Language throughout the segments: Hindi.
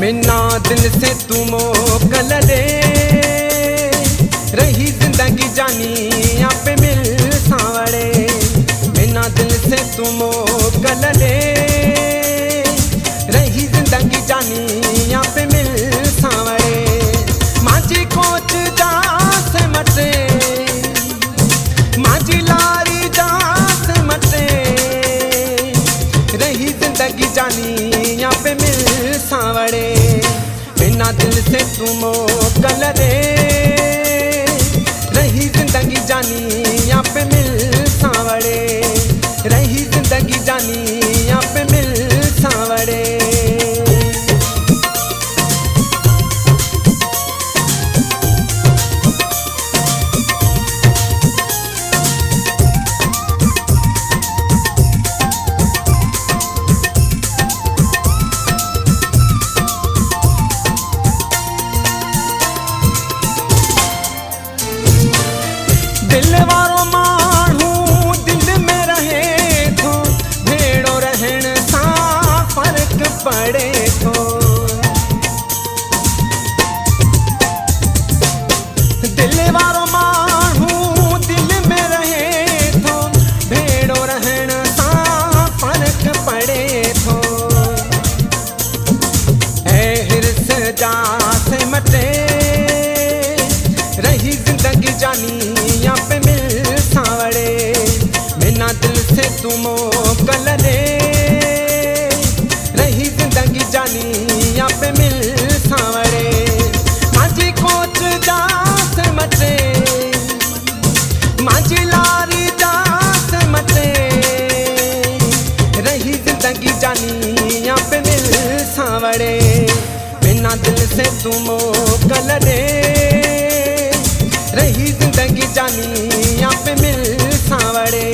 मिन्ना दिल से तू मोकल दे, रही जिंदगी जानी यहाँ पे मिल सांवरे। मिन्ना दिल से तू मोकल दे, रही जिंदगी जानी यहाँ पे मिल सांवरे। मांझी कोच जा से मटे, मांझी लारी जा से मटे, रही जिंदगी जानी यहाँ पे मिल सांवरे। मिन्ना दिल से तू मोकल दे, रही जिंदगी जानी यहाँ पे मिल सांवरे। रही जिंदगी जानी यहाँ पे मिल सांवरे। दिल वारो माण्हू दिल में रहे थो, भेड़ो रहण सां फर्क पड़े थो। दिल वारो माण्हू दिल में रहे थो, भेड़ो रहण सां फर्क पड़े थो। ऐ हिर्स जा से मटे, रही जिंदगी जानी यहाँ पे मिल सांवरे। मिन्ना दिल से तू मोकल दे, रही जिंदगी जानी यहाँ पे मिल सांवरे। मांझी कोच जा से मटे, मांझी लारी जा से मटे, रही जिंदगी जानी यहाँ पे मिल सांवरे। मिन्ना दिल से तू मोकल दे, रही जिंदगी जानी यहाँ पे मिल सांवरे।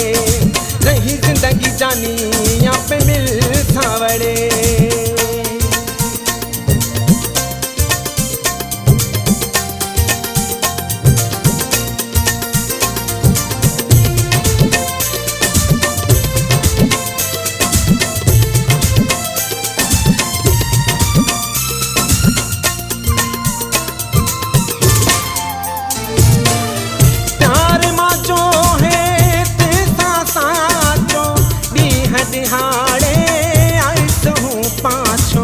रही जिंदगी जानी यहाँ पे मिल सांवरे। दिहाड़े आइस हूँ पाछो,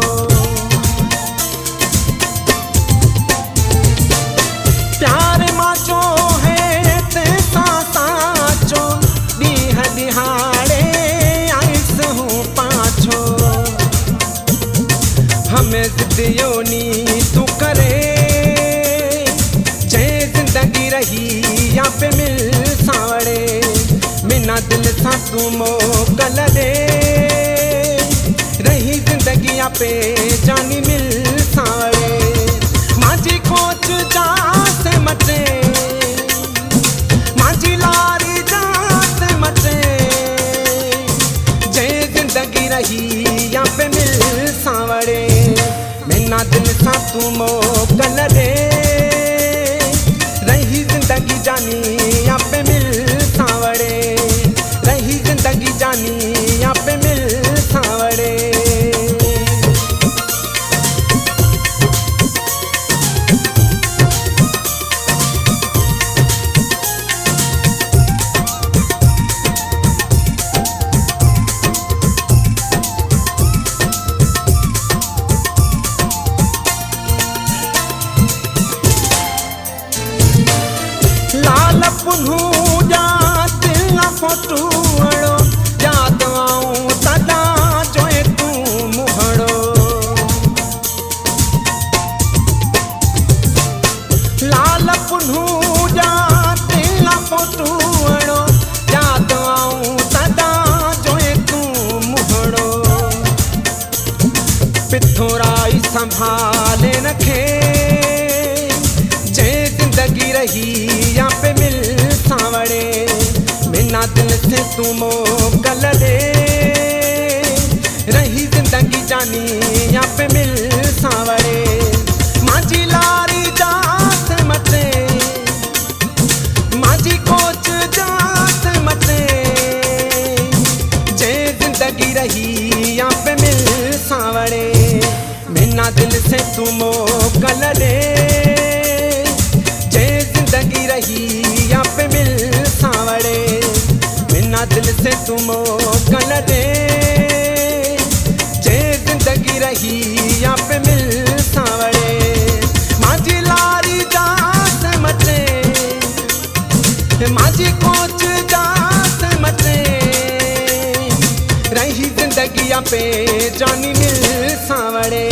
प्यार माचो है तेसा साचो। दीह दिहाड़े आइस हूँ पाछो, हमें जिद्दियों नी तू करे, जे जिंदगी रही यहाँ पे मिल सांवरे। मिन्ना दिल सा तू मोकल दे, रही जिंदगी यहाँ पे जानी मिल सांवरे। मांझी कोच जा से मटे, मांझी लारी जा से मटे, जे जिंदगी रही यहाँ पे मिल सांवरे। मिन्ना दिल सा तू मोकल दे, रही जिंदगी जानी यहाँ पे मिल सांवरे। रही जिंदगी जानी यहाँ पे मिल सांवरे। लाल पुन्हू जा दिल फोटू अड़ो, याद आऊं सदा जोए तू मुहड़ो। लाल पुन्हू जा दिल फोटू अड़ो, याद आऊं सदा जोए तू मुहड़ो। पिथोराई संभाले रखे, जे जिंदगी रही यहाँ पे मिल सांवरे। मिन्ना दिल से तू मोकल दे, रही जिंदगी जानी यहाँ पे मिल सांवरे। मांझी लारी जा से मटे, मांझी कोच जा से मटे, जे जिंदगी रही यहाँ पे मिल सांवरे। मिन्ना दिल से तू मोकल दे जे जिंदगी रही या पे मिल सावड़े मिन्ना दिल से तू मोकल दे जे जिंदगी रही या पे मिल सावड़े माझी लारी जात मचे माझी कोच जात मचे रही जिंदगी पे जानी मिल सावड़े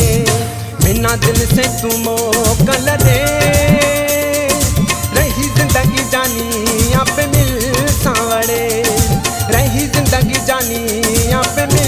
बिना दिल से तू मोकल दे रही जिंदगी जानी पे मिल सावड़े रही जिंदगी जानी पे मिल